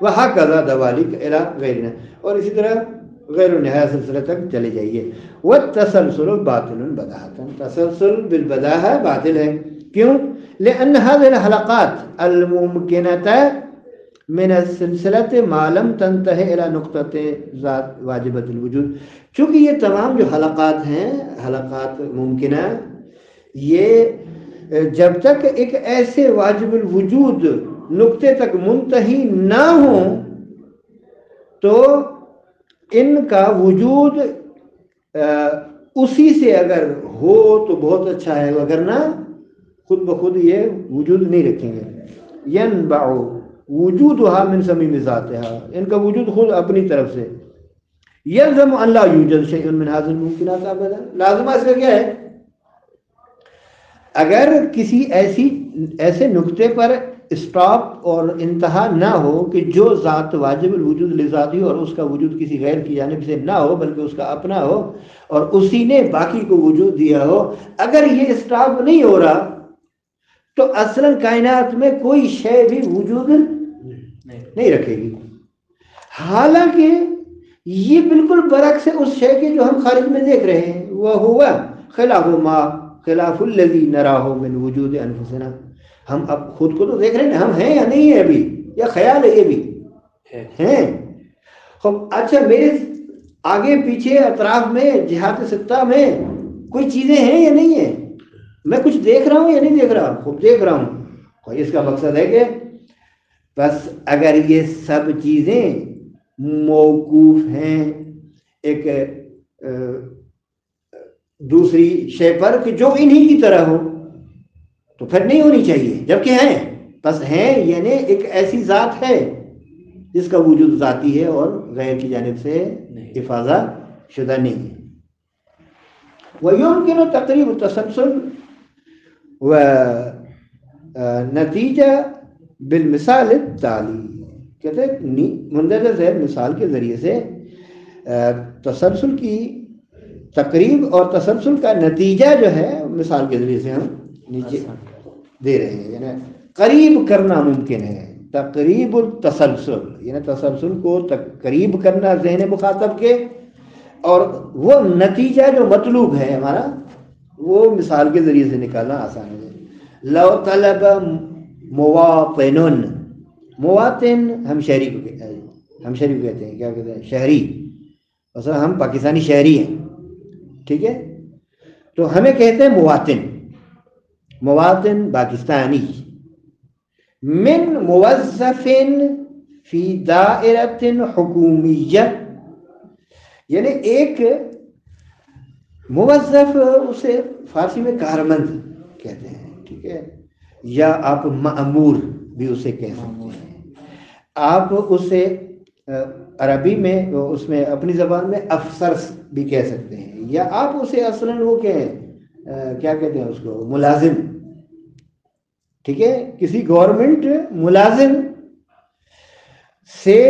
وَهَكَذَا دَوَالِكَ إِلَىٰ غَيْرِنَا، اور اسی طرح غیر النہایہ سلسلے تک چلے جائیے. وَالتَّسَلْسُلُ بَاطِلٌ بَدَاهَةً، تسلسل بالبداہہ باطل ہے. کیوں؟ لأن هذه الحلقات الممكنة من السلسلة ما لم تنتهي إلى نقطة ذات واجبة الوجود، چونکہ یہ تمام جو حلقات ہیں، حلقات ممکنہ، یہ جب تک ایک ایسے واجب الوجود نقطے تک منتہی نہ ہوں تو ان کا وجود اسی سے اگر ہو تو بہت اچھا ہے، وگرنہ خود بخود یہ وجود نہیں رکھیں گے. ينبع وجودها من صمیم ذاتها، ان کا وجود خود اپنی طرف سے. يلزم ان لا يوجد شيء من هذه الممكنات ابدا، لازمہ اس کا کیا ہے؟ اگر کسی ایسے نقطے پر اسٹاپ اور انتہا نہ ہو کہ جو ذات واجب الوجود لذاتی ہو اور اس کا وجود کسی غیر کی جانب سے نہ ہو بلکہ اس کا اپنا ہو اور اسی نے باقی کو وجود دیا ہو، اگر یہ اسٹاپ نہیں ہو رہا تو اصلاً کائنات میں کوئی شے بھی وجود نہیں رکھے گی. حالانکہ یہ بالکل برعکس ہے اس شے کے جو ہم خارج میں دیکھ رہے ہیں. وہ ہوا خلاف ما خلاف الذی نراہ من وجود انفسنا، ہم اب خود کو تو دیکھ رہے ہیں ہم ہیں یا نہیں ہیں ابھی، یا خیال ہے یہ بھی ہیں. اچھا میرے آگے پیچھے اطراف میں جہات ستہ میں کوئی چیزیں ہیں یا نہیں ہیں، میں کچھ دیکھ رہا ہوں یا نہیں دیکھ رہا، خوب دیکھ رہا ہوں. اس کا مقصد ہے کہ بس اگر یہ سب چیزیں موقوف ہیں ایک دوسری شے پر کہ جو انہی کی طرح ہو تو پھر نہیں ہونی چاہیے، جبکہ ہیں. بس ہیں یعنی ایک ایسی ذات ہے جس کا وجود ذاتی ہے اور غیر کی جانب سے افاضہ شدہ نہیں ہے. وَيُمْكِنُ تقریب التسلسل نتیجہ بالمثال التالی، کہتے ہیں مندرجہ ذیل مثال کے ذریعے سے تسلسل کی تقریب اور تسلسل کا نتیجہ جو ہے مثال کے ذریعے سے ہم نیچے دے رہے ہیں. یعنی قریب کرنا ممکن ہے، تقریب التسلسل یعنی تسلسل کو قریب کرنا ذہن مخاطب کے، اور وہ نتیجہ جو مطلوب ہے ہمارا وہ مثال کے ذریعے سے نکالنا آسان ہے. لو طلب مواطن، مواطن ہم شہری کو کہتے ہیں، کیا کہتے ہیں شہری، مثلا ہم پاکستانی شہری ہیں، ٹھیک ہے، تو ہمیں کہتے ہیں مواطن، مواطن پاکستانی. من موظف فی دائرۃ حکومیہ، یعنی ایک موظف اسے فارسی میں کارمند کہتے ہیں، ٹھیک ہے، یا آپ مأمور بھی اسے کہہ سکتے ہیں. آپ اسے عربی میں اس میں اپنی زبان میں افسر بھی کہہ سکتے ہیں، یا آپ اسے اصلاً وہ کیا کہتے ہیں اس کو ملازم، ٹھیک ہے. کسی گورنمنٹ ملازم سے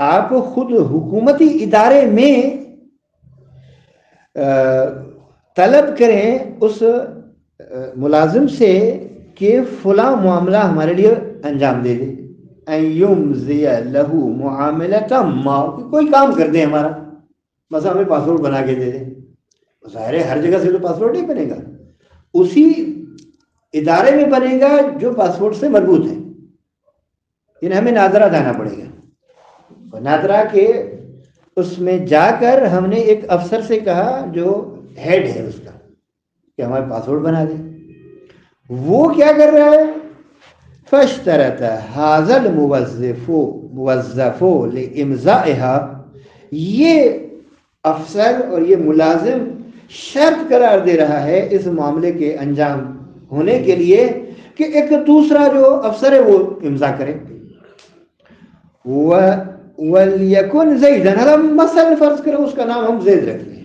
آپ خود حکومتی ادارے میں طلب کریں اس ملازم سے کہ فلاں معاملہ ہمارے لیے انجام دے دے، ان یمضی لہ معاملۃ ما، کوئی کام کر دیں ہمارا، مثلا ہمیں پاسپورٹ بنا کے دے دیں. ظاہر ہے ہر جگہ سے تو پاسپورٹ نہیں بنے گا، اسی ادارے میں بنے گا جو پاسپورٹ سے مربوط ہے. یعنی ہمیں ناظرہ جانا پڑے گا، ناظرہ کے اس میں جا کر ہم نے ایک افسر سے کہا جو ہیڈ ہے اس کا کہ ہمارے پاسپورٹ بنا دیں. وہ کیا کر رہا ہے، فاشترط ھذا الموظف لامضائها، یہ افسر اور یہ ملازم شرط قرار دے رہا ہے اس معاملے کے انجام ہونے کے لیے کہ ایک دوسرا جو افسر ہے وہ امضا کرے. وَلْيَكُنْ زَيْدًا، اگر مثلا فرض کریں اس کا نام ہم زید رکھ لیں،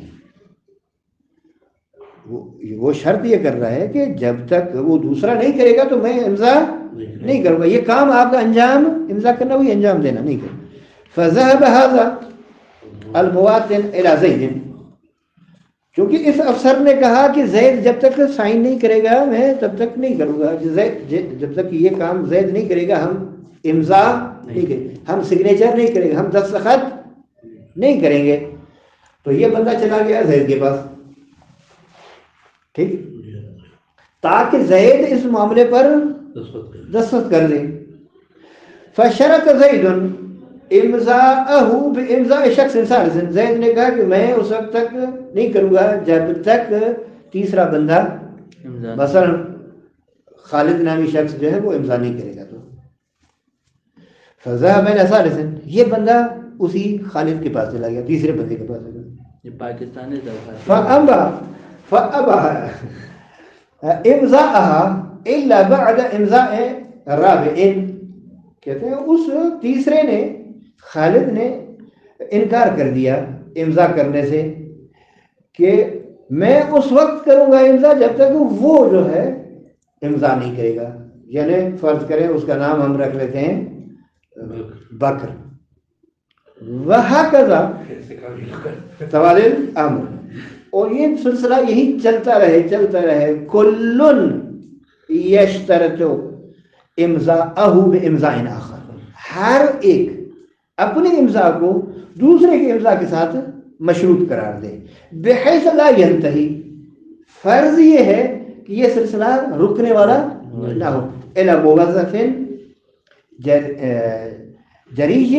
وہ شرط یہ کر رہا ہے کہ جب تک وہ دوسرا نہیں کرے گا تو میں امضا نہیں کروں گا، یہ کام آپ کا انجام امضا کرنا وہی انجام دینا نہیں کروں. فَذَهَبَ هَذَا الْمُوَاطِنُ إِلَى زَيْدٍ، کیونکہ اس افسر نے کہا کہ زید جب تک سائن نہیں کرے گا میں تب تک نہیں کروں گا، جب تک یہ کام زید نہیں کرے گا ہم امضا نہیں کریں گے، ہم سگنیچر نہیں کریں گے، ہم دستخط نہیں کریں گے. تو یہ بندہ چلا گیا زید کے پاس، ٹھیک، تاکہ زید اس معاملے پر دستخط کر دے. فشرط زید امضاءہ بامضاء شخص ثالث، زید نے کہا کہ میں اس وقت تک نہیں کروں گا جب تک تیسرا بندہ مثلا خالد نامی شخص جو ہے وہ امضا نہیں کرے گا. تو فذهب الى ثالث، یہ بندہ اسی خالد کے پاس چلا گیا، تیسرے بندے کے پاس چلا گیا. یہ پاکستانی فأبى امضاءها الا بعد امضاء الرابع، کہتے ہیں اس تیسرے نے خالد نے انکار کر دیا امضا کرنے سے کہ میں اس وقت کروں گا امضا جب تک وہ جو ہے امضا نہیں کرے گا. یعنی فرض کریں اس کا نام ہم رکھ لیتے ہیں بکر، وہکذا توالی الامر، اور یہ سلسلہ یہی چلتا رہے. کلن یشترط امضاءہ بامضاء آخر، ہر ایک اپنی امضا کو دوسرے کے امضا کے ساتھ مشروط قرار دے. بحیث لا ینتہی، فرض یہ ہے کہ یہ سلسلہ رکنے والا نہ ہو. الا موظف جریج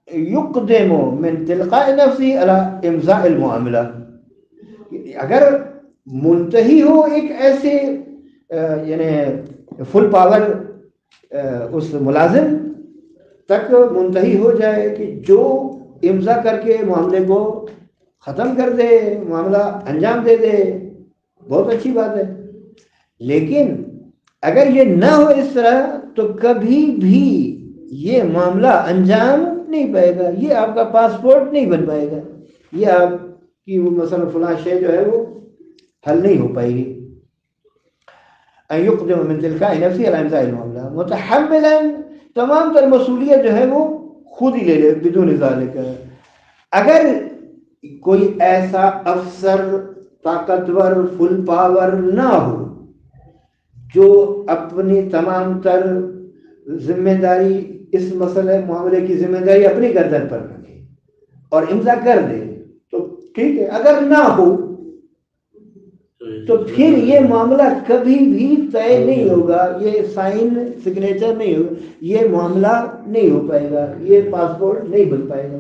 یقدم من تلقاء نفسی على امضاء المعاملہ. اگر منتہی ہو ایک ایسے یعنی فل پاور اس ملازم تک منتہی ہو جائے کہ جو امضا کر کے معاملے کو ختم کر دے, معاملہ انجام دے دے, بہت اچھی بات ہے. لیکن اگر یہ نہ ہو اس طرح تو کبھی بھی یہ معاملہ انجام نہیں پائے گا, یہ آپ کا پاسپورٹ نہیں بن پائے گا, یہ آپ کی وہ مثلا فلاں شے جو ہے وہ حل نہیں ہو پائے گی. ان یقدم من تلقاء نفسی علی امضاء المعاملہ متحملا, تمام تر مسئولیت جو ہے وہ خود ہی لے لے بدون ذالک. اگر کوئی ایسا افسر طاقتور فل پاور نہ ہو جو اپنی تمام تر ذمہ داری اس مسئلے معاملے کی ذمہ داری اپنی گردن پر رکھے اور امضا کر دے تو ٹھیک ہے. اگر نہ ہو تو پھر یہ معاملہ کبھی بھی طے نہیں ہوگا, یہ سائن سگنیچر نہیں ہوگا, یہ معاملہ نہیں ہو پائے گا, یہ پاسپورٹ نہیں بن پائے گا.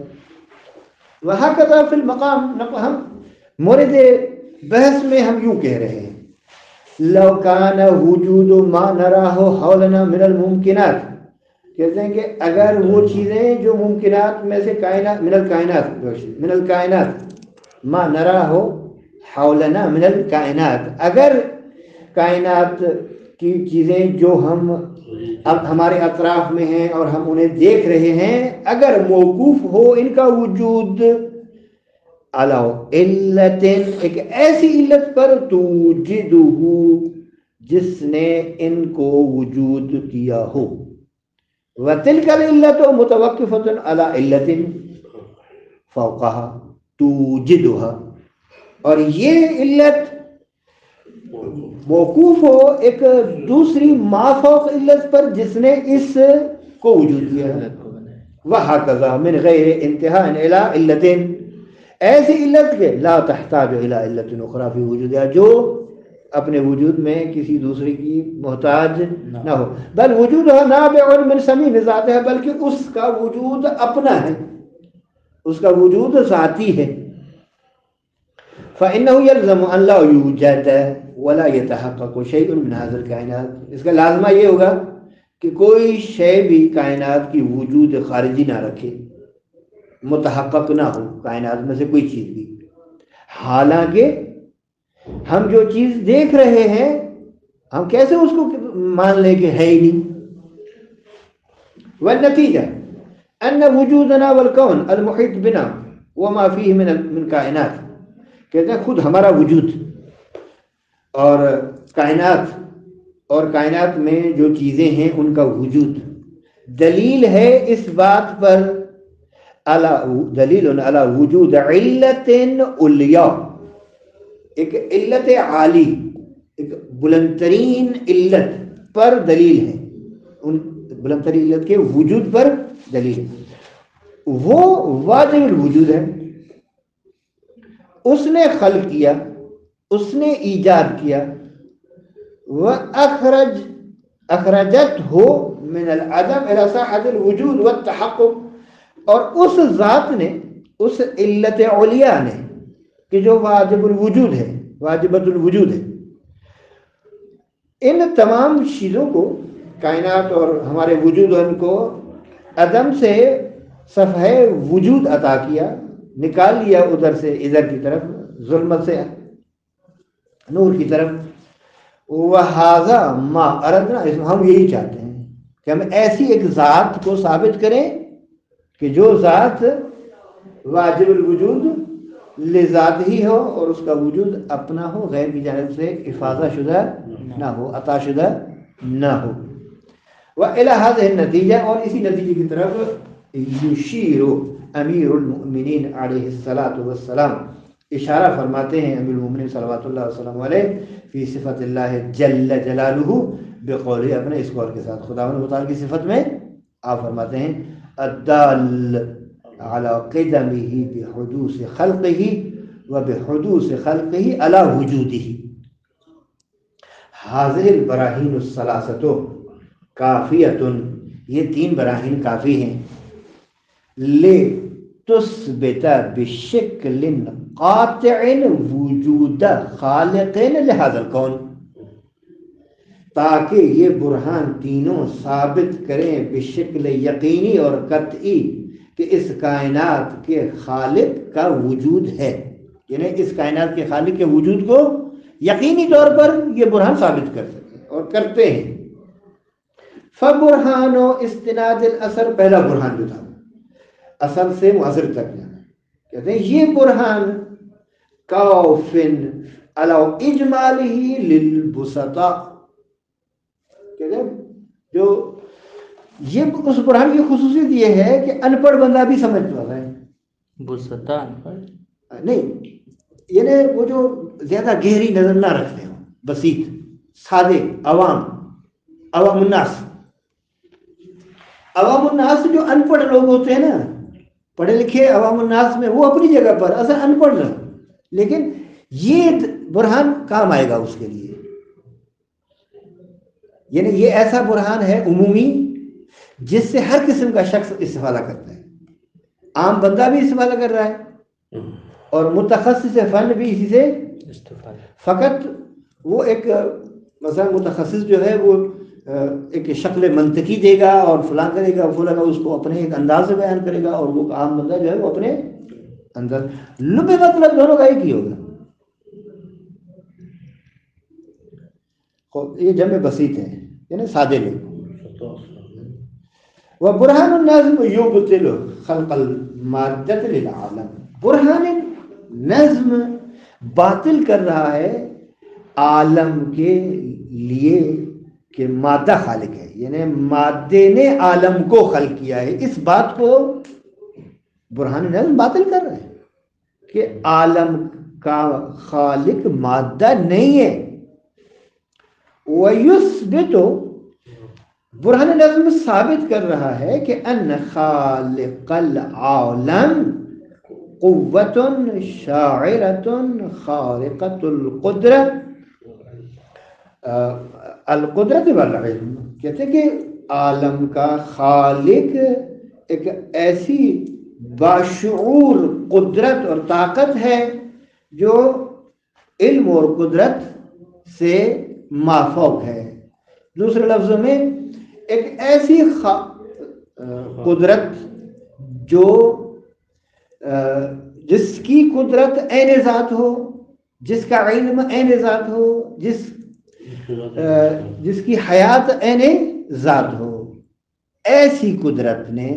وہکذا فی المقام, ہم مورد بحث میں ہم یوں کہہ رہے ہیں لو کان وجود ما نراہ حولنا من الممکنات, کہتے ہیں کہ اگر وہ چیزیں جو ممکنات میں سے کائنات من الکائنات ما نراہ حولنا من الکائنات, اگر کائنات کی چیزیں جو ہم اب ہمارے اطراف میں ہیں اور ہم انہیں دیکھ رہے ہیں, اگر موقوف ہو ان کا وجود علی علت, ایک ایسی علت پر توجدہ جس نے ان کو وجود دیا ہو, وتلک العلت متوقفۃ علی علت فوقها توجدها, اور یہ علت موقوف ہو ایک دوسری مافوق علت پر جس نے اس کو وجود دیا ہے. وہکذا من غیر انتہاء الی علت, ایسی علت کے لا تحتاج الی علت اخری فی وجودها, جو اپنے وجود میں کسی دوسری کی محتاج نہ ہو, بل وجودها نابع من صمیم ذاتها, بلکہ اس کا وجود اپنا ہے, اس کا وجود ذاتی ہے. فإنه يلزم أن لا يوجد ولا يتحقق شيء من هذا الكائنات, اس کا لازمہ یہ ہوگا کہ کوئی شے بھی کائنات کی وجود خارجی نہ رکھے, متحقق نہ ہو کائنات میں سے کوئی چیز بھی, حالانکہ ہم جو چیز دیکھ رہے ہیں ہم کیسے اس کو مان لیں کہ ہے ہی نہیں. والنتیجہ ان وجودنا والکون المحیط بنا وما فيه من کائنات, کہتے ہیں خود ہمارا وجود اور کائنات میں جو چیزیں ہیں ان کا وجود دلیل ہے اس بات پر, دلیل علی وجود علت علیہ, ایک علت عالی, ایک بلندترین علت پر دلیل ہے, ان بلندترین علت کے وجود پر دلیل ہے. وہ واجب الوجود ہے, اس نے خلق کیا, اس نے ایجاد کیا. اخرجت ہو من العدم الى ساحت الوجود والتحقق, اور اس ذات نے, اس علت علیہ نے کہ جو واجب الوجود ہے, واجبۃ الوجود ہے, ان تمام چیزوں کو, کائنات اور ہمارے وجود, ان کو عدم سے صفحہ وجود عطا کیا, نکال لیا ادھر سے ادھر کی طرف, ظلمت سے نور کی طرف. وہذا ما اردنا, ہم یہی چاہتے ہیں کہ ہم ایسی ایک ذات کو ثابت کریں کہ جو ذات واجب الوجود لذات ہی ہو اور اس کا وجود اپنا ہو, غیر کی جانب سے افاضہ شدہ نہ ہو, عطا شدہ نہ ہو. وإلی هذه النتیجہ, اور اسی نتیجے کی طرف یشیر امیر المؤمنین علیہ الصلاۃ والسلام اشارہ فرماتے ہیں امیر المؤمنین صلوات اللہ وسلم علیہ فی صفت اللہ جل جلالہ بقولہ, اپنے اس قول کے ساتھ خداوند متعال کی صفت میں آپ فرماتے ہیں الدال علی قدمہ بحدوث خلقہ وبحدوث خلقہ علی وجودہ, حاضر البراہین الثلاثۃ کافیۃ، یہ 3 براہین کافی ہیں، لتثبت بشکل قاطع وجود خالق لہذا الکون، تاکہ یہ برہان تینوں ثابت کریں بشکل یقینی اور قطعی کہ اس کائنات کے خالق کا وجود ہے، یعنی اس کائنات کے خالق کے وجود کو یقینی طور پر یہ برہان ثابت کر سکیں اور کرتے ہیں۔ فبرہان و استناد الاثر، پہلا برہان جو تھا اثر سے مؤثر تک جانا، کہتے ہیں یہ برہان کافن علی اجمالہ للبسطاء، کہتے ہیں جو یہ اس برہان کی خصوصیت یہ ہے کہ ان پڑھ بندہ بھی سمجھ پا ہے، بسطا ان پڑھ نہیں یعنی وہ جو زیادہ گہری نظر نہ رکھتے ہوں، بسیط سادے عوام الناس جو ان پڑھ لوگ ہوتے ہیں نا، پڑھے لکھے عوام الناس میں وہ اپنی جگہ پر اصل ان پڑھ رہے، لیکن یہ برہان کام آئے گا اس کے لیے، یعنی یہ ایسا برہان ہے عمومی جس سے ہر قسم کا شخص استفادہ کرتا ہے، عام بندہ بھی استفادہ کر رہا ہے اور متخصص فن بھی اسی سے استفادہ۔ فقط وہ ایک مثلا متخصص جو ہے وہ ایک شکل منطقی دے گا اور فلاں کرے گا فلاں کا، اس کو اپنے ایک انداز سے بیان کرے گا، اور وہ عام بندہ جو ہے وہ اپنے انداز، لب مطلب دونوں کا ایک ہی ہوگا۔ یہ جمع بسیط ہے یعنی سادے لوگ۔ وبرهان النظم يبطل خلق المادة للعالم، برہان نظم باطل کر رہا ہے عالم کے لیے کہ مادہ خالق ہے، یعنی مادے نے عالم کو خلق کیا ہے، اس بات کو برہان نظم باطل کر رہا ہے کہ عالم کا خالق مادہ نہیں ہے۔ وَيُثْبِتُ، برہان نظم ثابت کر رہا ہے کہ ان خالق العالم قوت شاعرۃ خارقۃ القدرت، القدرت والعلم، کہتے ہیں کہ عالم کا خالق ایک ایسی باشعور قدرت اور طاقت ہے جو علم اور قدرت سے مافوق ہے، دوسرے لفظوں میں ایک ایسی قدرت جو جس کی قدرت عین ذات ہو، جس کا علم عین ذات ہو، جس کی حیات عین ذات ہو، ایسی قدرت نے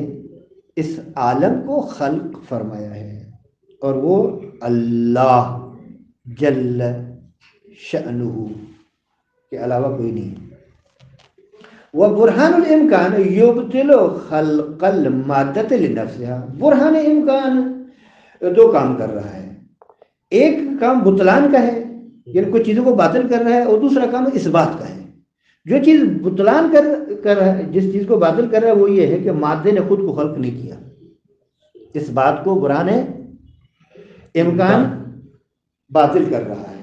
اس عالم کو خلق فرمایا ہے، اور وہ اللہ جل شأنہ کے علاوہ کوئی نہیں۔ وبرہان الامکان یبطل خلق المادۃ لنفسها، برہان امکان 2 کام کر رہا ہے، ایک کام بطلان کا ہے یعنی کچھ چیزوں کو باطل کر رہا ہے، اور دوسرا کام اس بات کا ہے۔ جو چیز بطلان کر رہا ہے، جس چیز کو باطل کر رہا ہے وہ یہ ہے کہ مادے نے خود کو خلق نہیں کیا، اس بات کو برہان امکان باطل کر رہا ہے۔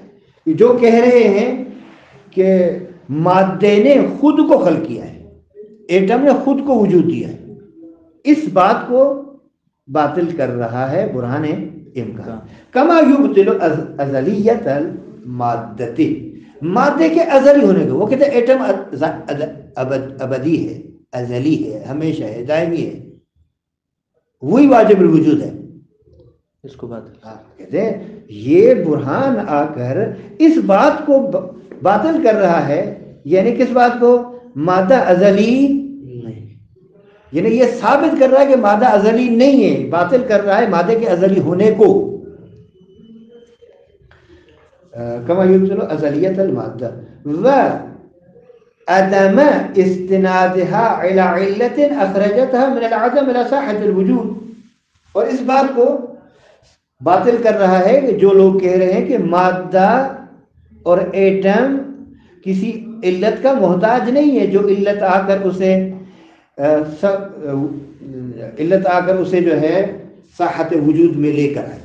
جو کہہ رہے ہیں کہ مادے نے خود کو خلق کیا ہے، ایٹم نے خود کو وجود دیا ہے، اس بات کو باطل کر رہا ہے برہان امکان۔ کما یبطل ازلیت المادۃ، مادے کے ازلی ہونے کو، وہ کہتے ہیں ایٹم ابدی ہے، ازلی ہے، ہمیشہ ہے، دائمی ہے، وہی واجب الوجود ہے، اس کو باطل کہتے ہیں یہ برہان آ کر اس بات کو باطل کر رہا ہے، یعنی کس بات کو؟ مادہ ازلی نہیں، یعنی یہ ثابت کر رہا ہے کہ مادہ ازلی نہیں ہے، باطل کر رہا ہے مادے کے ازلی ہونے کو۔ کما یبطل ازلیت المادہ وعدم استنادها الى علت اخرجتها من العدم الى ساحة الوجود، اور اس بات کو باطل کر رہا ہے کہ جو لوگ کہہ رہے ہیں کہ مادہ اور ایٹم کسی علت کا محتاج نہیں ہے، جو علت آ کر اسے جو ہے ساحت وجود میں لے کر آئے،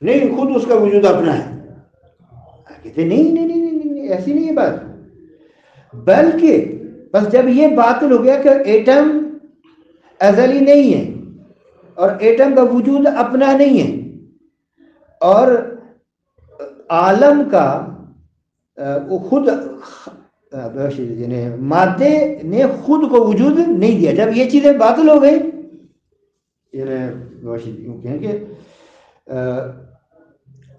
نہیں خود اس کا وجود اپنا ہے۔ کہتے نہیں نہیں نہیں نہیں ایسی نہیں ہے بات، بلکہ بس جب یہ باطل ہو گیا کہ ایٹم ازلی نہیں ہے اور ایٹم کا وجود اپنا نہیں ہے، اور عالم کا خود یعنی مادے نے خود کو وجود نہیں دیا، جب یہ چیزیں باطل ہو گئی، یعنی کہیں کہ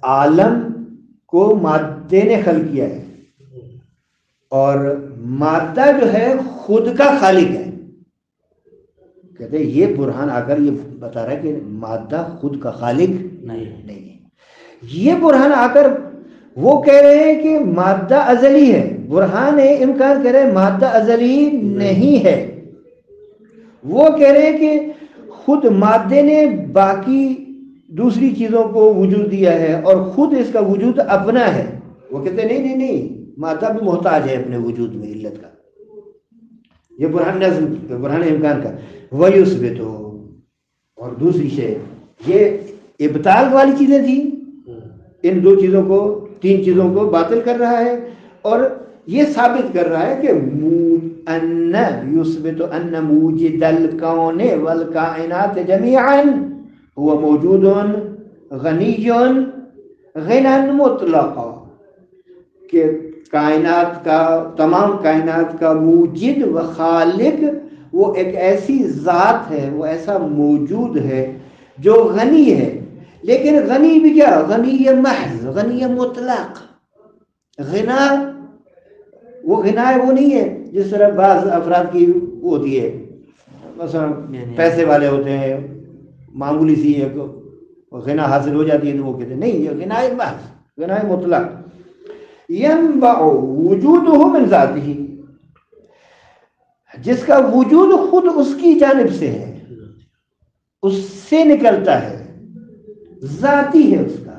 عالم کو مادے نے خلق کیا ہے اور مادہ جو ہے خود کا خالق ہے. کہتے ہیں یہ برہان آ کر یہ بتا رہا ہے کہ مادہ خود کا خالق نہیں ہے. یہ برہان آ کر وہ کہہ رہے ہیں کہ مادہ ازلی ہے، برہان امکان کہہ رہے ہیں مادہ ازلی نہیں ہے. وہ کہہ رہے ہیں کہ خود مادے نے باقی دوسری چیزوں کو وجود دیا ہے اور خود اس کا وجود اپنا ہے. وہ کہتے ہیں نہیں مادہ بھی محتاج ہے اپنے وجود میں علت کا. یہ برہان نظم، برہان امکان کا. وَيُثْبِتُ، اور دوسری شے یہ ابطال والی چیزیں تھیں، ان دو چیزوں کو، تین چیزوں کو باطل کر رہا ہے اور یہ ثابت کر رہا ہے کہ ان یثبت ان موجد الکون والکائنات جميعا هو موجود غنی غنى مطلقا، کہ کائنات کا، تمام کائنات کا موجد و خالق وہ ایک ایسی ذات ہے، وہ ایسا موجود ہے جو غنی ہے، لیکن غنی بھی کیا؟ غنی محض، غنی مطلق. غنا وہ غنا ہے، وہ نہیں ہے جس طرح بعض افراد کی ہوتی ہے، مثلا پیسے والے ہوتے ہیں، معمولی سی ایک غنا حاصل ہو جاتی ہے تو وہ کہتے ہیں نہیں یہ غنا محض، غنا مطلق. ينبع وجوده من ذاته، جس کا وجود خود اس کی جانب سے ہے، اس سے نکلتا ہے، ذاتی ہے اس کا.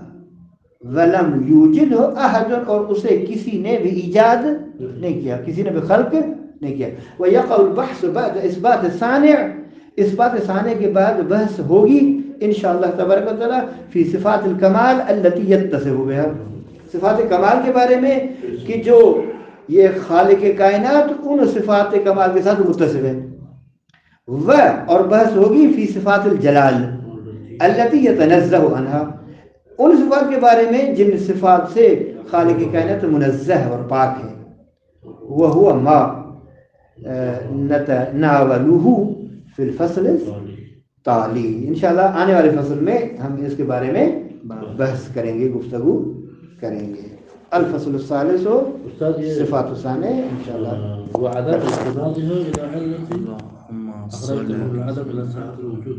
ولم یوجدہ احد، اور اسے کسی نے بھی ایجاد نہیں کیا، کسی نے بھی خلق نہیں کیا. ویقع البحث بعد اثبات الصانع، اثبات صانع کے بعد بحث ہوگی انشاءاللہ تبارک و تعالی فی صفات الکمال التي یتصف بها، صفات کمال کے بارے میں کہ جو یہ خالق کائنات ان صفات کمال کے ساتھ متصف ہے. اور بحث ہوگی فی صفات الجلال التي يتنزه عنها، ان صفات کے بارے میں جن صفات سے خالق کائنات منزہ اور پاک ہے. وهو ما نتناوله في الفصل التالي، انشاءاللہ آنے والے فصل میں ہم اس کے بارے میں بحث کریں گے، گفتگو کریں گے. الفصل الثالث صفات الثانیہ انشاءاللہ. وعدم استنادها إلى علة أخرجته من العدم إلى صحة الوجود.